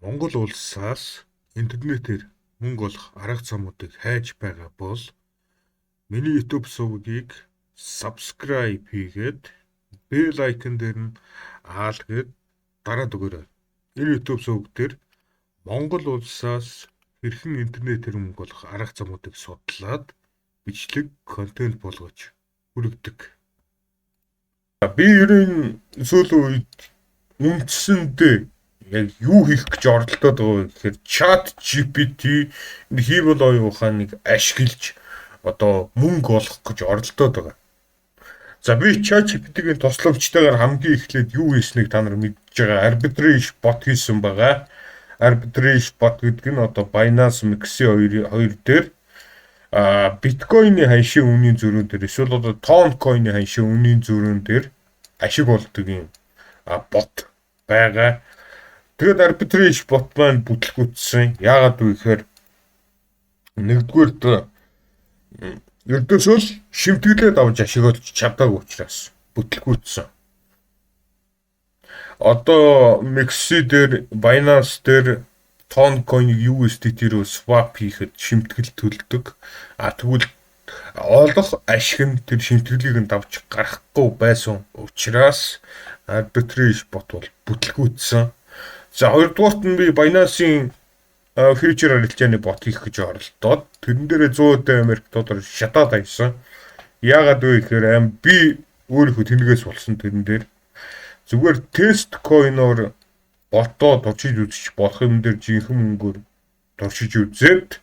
Монгол улсаас интернетээр мөнгө олох арга замуудыг хайж байгаа бол миний YouTube сувгийг subscribe хийгээд bell icon дээр нь аалгээд дараад өгөөрэй. Энэ YouTube сувг дээр Монгол улсаас хэрхэн интернетээр мөнгө олох арга замуудыг судлаад бичлэг контент болгож хүргэдэг. Би ерөн сүүлийн үед үндсэндээ яг юу хийх гэж оролдоод байгаа вэ гэхээр чат GPT хийвэл оюун ухааныг ашиглаж одоо мөнгө олох гэж оролдоод байгаа. За би чат GPT-ийн тусламжтайгаар хамгийн эхлээд юу хийснийг та нар мэдж байгаа. Arbitrage bot хийсэн байгаа. Arbitrage bot гэдэг нь одоо Binance Mixi хоёр дээр биткойны ханшийн үнийн зөрүүн дээр эсвэл одоо Toncoin-ы ханшийн үнийн зөрүүн дээр ашиг болдог юм бот байгаа. Тэгээд arbitrage bot маань бүтлгүүцсэн. Яагаад вэ гэхээр нэгдүгээр ердөөсөө л шимтгэлээд авч ашиг олж чадаагүй учраас бүтлгүүцсэн. Одоо Mixi дээр, Binance дээр Toncoin USDT-рүү swap хийхэд шимтгэл төлдөг. Тэгвэл олох ашиг нь тэр шимтгэлийг нь давж гарахгүй байсан учраас arbitrage bot бол бүтлгүүцсэн. За хоёрдугаарт нь би Binance-ийн future арилжааны бот хийх гэж оролдоод тэрэн дээрээ 100 $100 шатаад авсан. Яагаад вэ гэхээр би өөрийнхөө тэнэгээс болсон тэрэн дээр зүгээр тест coin-оор ботоо туршиж үзчих болох юм дээр жинхэнэ мөнгөөр туршиж үзээд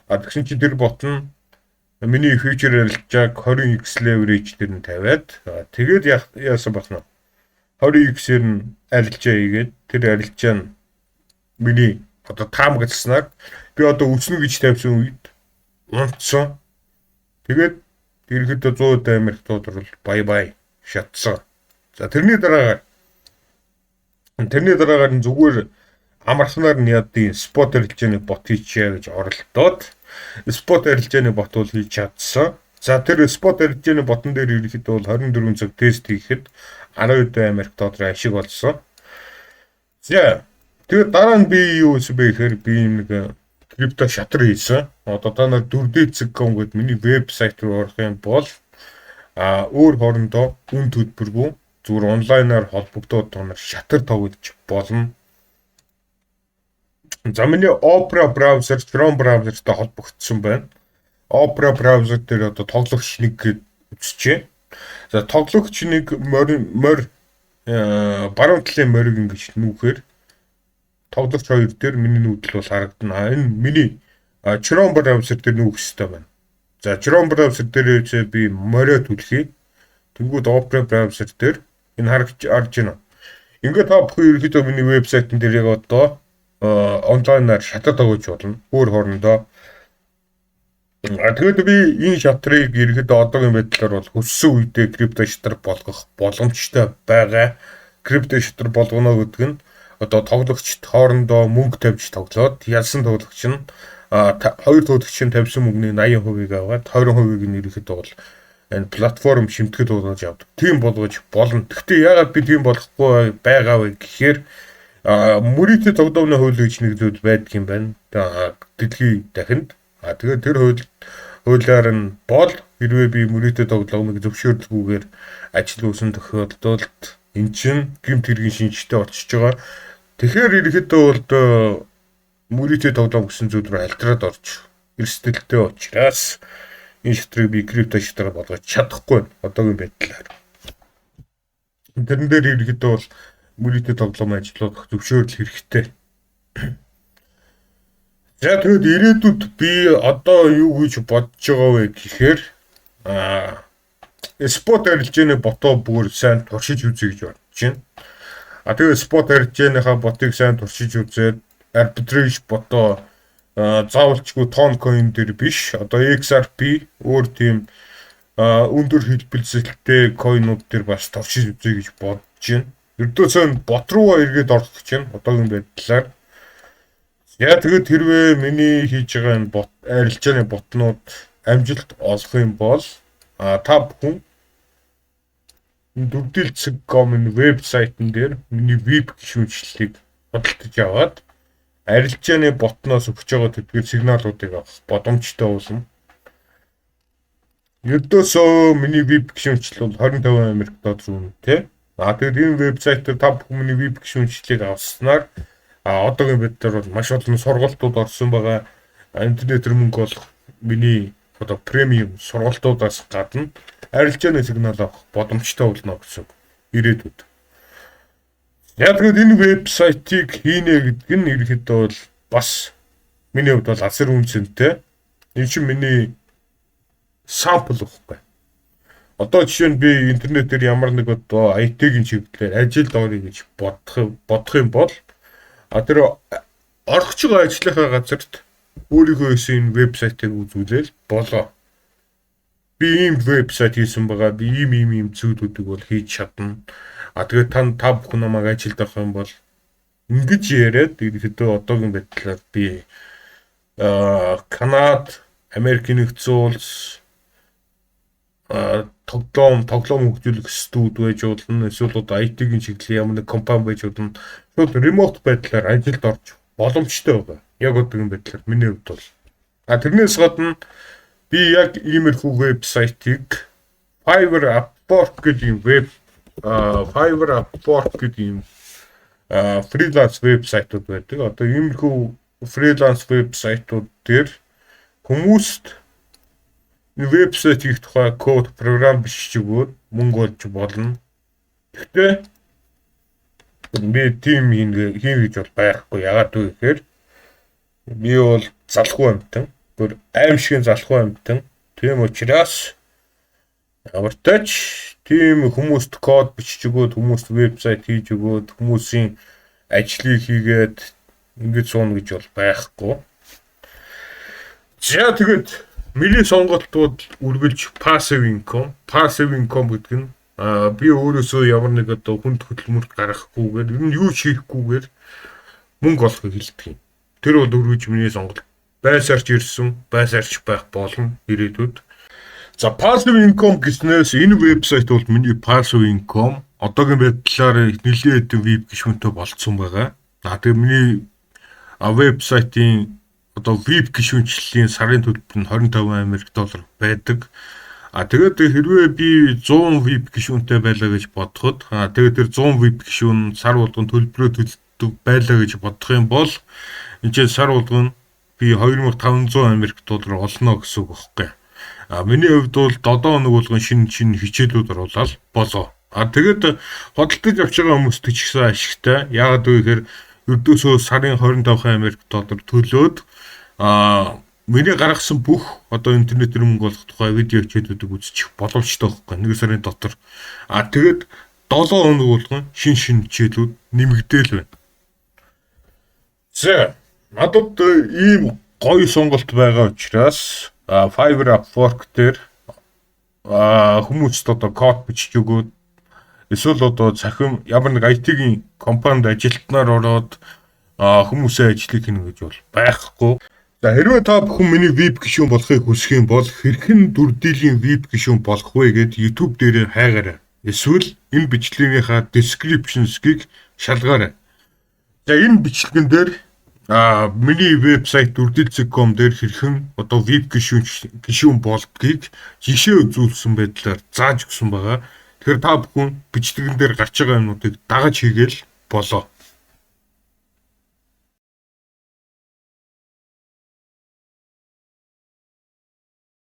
тэгсэн чинь тэр бот нь миний future арилжааг 20x leverage дээр нь тавиад тэгээд яасан байна. 20x-ээр нь арилжаа хийгээд тэр арилжаа нь миний одоо таамагласнаар би одоо үснэ гэж тавьсан үед унтсан. Тэгээд ерөөдөө $100 бай шатсан. За тэрний дараагаар нь зүгээр амархнаар нь ядын спот арилжааны бот хийчихье гэж оролдоод спот арилжааны бот бол хийж чадсан. За тэр спот арилжааны ботон дээр ерөөдөө бол 24 цаг тест хийхэд $12 ашиг олсон. За тэгээд дараа нь би юу хийсэн бэ гэхээр би нэг крипто шатар хийсэн. Одоо та нар 4D.com гэдэг миний вебсайт руу орох юм бол өөр хоорондоо үн төлбөргүй зүгээр онлайнаар холбогдоод та нар шатар тоглож болно. За миний Opera браузер, Chrome браузертай холбогдсон байна. Opera браузер дээр одоо тоглогч нэг гэж үзчихье. За тоглогч нэг баруун талын мориг ингэж нүүхээр тоглогч хоёр дээр миний нүүдэл бол харагдана. Энэ миний Chrome браузер дээр нүүх хэрэгтэй байна. За Chrome браузер дээр би морио түлхий. Тэнгүүд Opera браузер дээр энэ харж байна. Ингээд та бүхэн ерөөхдөө миний вебсайтн дээр яг одоо онлайнаар шатад тоглож болно. Өөр хоорондоо. Тэгээд би энэ шатрыг ерөөхдөө одоогийн байдлаар бол хүссэн үедээ крипто шатар болгох боломжтой байгаа. Крипто шатар болгоно гэдэг нь одоо тоглогчд хоорондоо мөнгө тавьж тоглоод ялсан тоглогч нь хоёр тоглогчийн тавьсан мөнгөний 80% аваад 20% нь ерөөхдөө бол энэ платформ шимтгэл болгож авдаг. Тийм болгож болно. Гэхдээ яагаад би тийм болохгүй байгаа вэ гэхээр мөрөдө тоглоомны хууль гэж нэг зүйл байдаг юм байна. Дэлхийн дахинд. Тэгээд тэр хуулиар нь бол хэрвээ би мөрөдө тоглоомыг зөвшөөрлгүйгээр ажил үүсэн тохиолдолд эн чинь гэмт хэргийн шинжтэй болчихж байгаа. Тэгэхээр ерөөхдөө бол мөрөдө тоглоом гэсэн зүйл рүү альтраад орж эрсдэлтэй учраас энэ шатрыг би крипто шатар болгож чадахгүй одоогийн байдлаар. Тэрэн дээр ерөөхдөө бол мөрөдө тоглоом ажиллах зөвшөөрөл хэрэгтэй. За тэгээд ирээдүйд би одоо юу гэж бодож байгаа вэ гэхээр спот арилжааны ботоо бүр сайн туршиж үзье гэж бодож байна. Тэгээд спот арилжааныхаа ботыг сайн туршиж үзээд arbitrage ботоо заавалчгүй Toncoin дээр биш одоо XRP өөр тийм өндөр хэлбэлцэлтэй койнууд дээр бас туршиж үзье гэж бодож байна. Ердөөсөө бот руу эргээд орох гэж байна одоогийн байдлаар. Яа тэгээд хэрвээ миний хийж байгаа энэ бот арилжааны ботнууд амжилт олох юм бол та бүхэн 4D.com-ын вебсайтн дээр миний веб гишүүнчлэлийг худалдаж аваад арилжааны ботноос өгч байгаа тэдгээр сигналуудыг авах боломжтой болно. Ердөөсөө миний веб гишүүнчлэл бол 25 Америк доллар үнэ тий. Тэгээд энэ вебсайтаар та бүхэн миний веб гишүүнчлэлийг авснаар одоогийн байдлаар бол маш олон сургалтууд орсон байгаа. Интернетээр мөнгө олох миний одоо премиум сургалтуудаас гадна арилжааны сигнал авах боломжтой болно гэсэн ирээдүйд. Яг тэгээд энэ вебсайтыг хийнэ гэдэг нь ерөнхийдөө бол бас миний хувьд бол асар үнцэнтэй. Энэ чинь миний сампл واخхой. Одоо жишээ нь би интернетээр ямар нэг одоо IT-ийн чиглэлээр ажилд орё гэж бодох юм бол тэр орох ч байгаа ажлынхаа газарт өөрийнхөө хийсэн вебсайтыг үзүүлэл болоо. Би ийм вебсайт хийсэн байгаа. Би ийм зүйлүүдийг бол хийж чадна. Тэгээд та бүхэн намайг ажилд авах юм бол ингэж яриад ерөөдөө одоогийн байдлаар би Канад, Америкийн нэгдсэн улс тоглоом хөгжүүлэх студ байж болно. Эсвэл одоо IT-ийн чиглэлийн ямар нэг компани байж болно. Шууд ремот байдлаар ажилд орж боломжтой байгаа. Яг одоогийн байдлаар миний хувьд бол. Тэрнээс гадна би яг иймэрхүү вебсайтыг Fiverr Upwork гэдэг фриланс вебсайтууд байдаг. Одоо иймэрхүү фриланс вебсайтууд дээр хүмүүст вебсайт хийх тухай код програм бичиж өгөөд мөнгө олж болно. Гэхдээ би тийм хийн гэж бол байхгүй. Яагаад вэ гэхээр би бол залхуу амьтан. Бүр аимшигын залхуу амьтан. Тийм учраас ямартайч тийм хүмүүст код бичиж өгөөд, хүмүүст вебсайт хийж өгөөд, хүмүүсийн ажлыг хийгээд ингэж суuna гэж бол байхгүй. За тэгээд миний сонголтууд үргэлж passive income гэдэг нь би өөрөөсөө ямар нэг одоо хүнд хөдөлмөрт гаргахгүйгээр ер нь юу ч хийхгүйгээр мөнгө олохыг хэлдэг юм. Тэр бол үргэлж миний сонголт. Байсаарч ирсэн, байсаарч байх болно ирээдүйд. За passive income гэснээс энэ вебсайт бол миний passive income одоогийн байдлаар нэлээд веб гишүүнтэй болцсон байгаа. Тэгээ миний вебсайтын одоо веб гишүүнчлэлийн сарын төлбөр нь 25 Америк доллар байдаг. Тэгээд хэрвээ би 100 веб гишүүнтэй байлаа гэж бодоход тэгээд тэр 100 веб гишүүн сар болгон төлбөрөө төлдөг байлаа гэж бодох юм бол энэ сар болгон би 2500 Америк доллар олно гэсэн үг байхгүй. Миний хувьд бол 7 хоног болгон шинэ хичээлүүд оруулаад болоо. Тэгээд хөдөлтөж авч байгаа хүмүүст ч ихсэн ашигтай. Яагаад вэ гэхээр ердөөсөө сарын 25 Америк доллар төлөөд миний гаргасан бүх одоо интернетээр мөнгө олох тухай видео хичээлүүдийг үзчих боломжтой байхгүй. Нэг сарын дотор. Тэгээд 7 хоног болгон шинэ хичээлүүд нэмэгдээл байна. За надад ийм гоё сонголт байгаа учраас Fiverr Upwork дээр хүмүүст одоо код бичиж өгөөд эсвэл одоо захим ямар нэг IT-ийн компанид ажилтнаар ороод хүмүүсийн ажлыг хийнэ гэж бол байхгүй. За хэрвээ та бүхэн миний веб гишүүн болохыг хүсэх юм бол хэрхэн дүрдийлэн веб гишүүн болох вэ гэд YouTube дээр хайгаарай. Эсвэл энэ бичлэгийнхаа description-ийг шалгаарай. За энэ бичлэгэн дээр миний вебсайт дүрдийлцэг.com дээр хэрхэн одоо веб гишүүн болдгийг жишээ үзүүлсэн байдлаар зааж өгсөн байгаа. Тэгэхээр та бүхэн бичлэгэн дээр гарч байгаа юмнуудыг дагаж хийгээл болоо.